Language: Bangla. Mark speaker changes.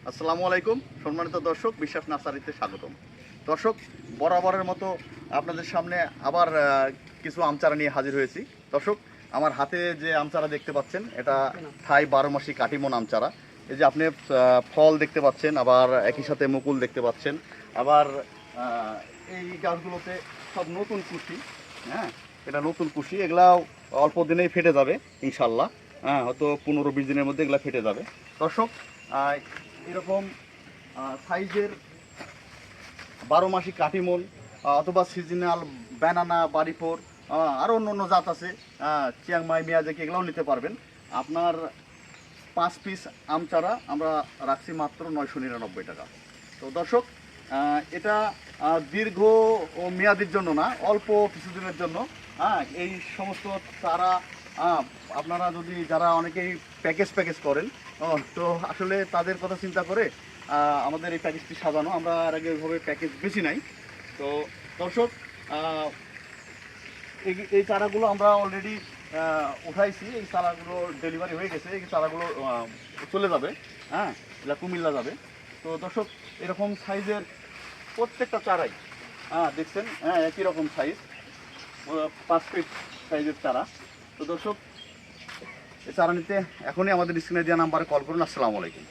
Speaker 1: আসসালামু আলাইকুম সম্মানিত দর্শক, বিশ্বাস নার্সারিতে স্বাগতম। দর্শক, বরাবরের মতো আপনাদের সামনে আবার কিছু আম চারা নিয়ে হাজির হয়েছি। দর্শক, আমার হাতে যে আম চারা দেখতে পাচ্ছেন এটা থাই 12 মাসি কাটিমন আম চারা। এই যে আপনি ফল দেখতে পাচ্ছেন, আবার একই সাথে মুকুল দেখতে পাচ্ছেন। আবার এই গাছগুলোতে সব নতুন কুশি। হ্যাঁ, এটা নতুন কুশি, এগুলাও অল্প দিনেই ফেটে যাবে ইনশাল্লাহ। হ্যাঁ, হয়তো 15-20 দিনের মধ্যে এগুলা ফেটে যাবে। দর্শক, এরকম সাইজের 12 মাসি কাটিমন অথবা সিজনাল ব্যানানা, বাড়িফোর, আরও অন্য অন্য জাত আছে, চিয়াংমাই, মিয়াজাকি, এগুলোও নিতে পারবেন। আপনার 5 পিস আম চারা আমরা রাখছি মাত্র 999 টাকা। তো দর্শক, এটা দীর্ঘ ও মেয়াদির জন্য না, অল্প কিছুদিনের জন্য। এই সমস্ত চারা আপনারা যদি যারা অনেকেই প্যাকেজ করেন, তো আসলে তাদের কথা চিন্তা করে আমাদের এই প্যাকেজটি সাজানো। আমরা আর আগে ওইভাবে প্যাকেজ বেশি নাই। তো দর্শক, এই চারাগুলো আমরা অলরেডি উঠাইছি। এই চারাগুলো ডেলিভারি হয়ে গেছে, এই চারাগুলো চলে যাবে। হ্যাঁ, এটা কুমিল্লা যাবে। তো দর্শক, এরকম সাইজের প্রত্যেকটা চারাই দেখছেন, একই রকম সাইজ, 5 ফিট সাইজের চারা। তো দর্শক, এই চারা নিতে এখনই আমাদের স্ক্রিনে দেওয়া নাম্বারে কল করুন। আসসালামু আলাইকুম।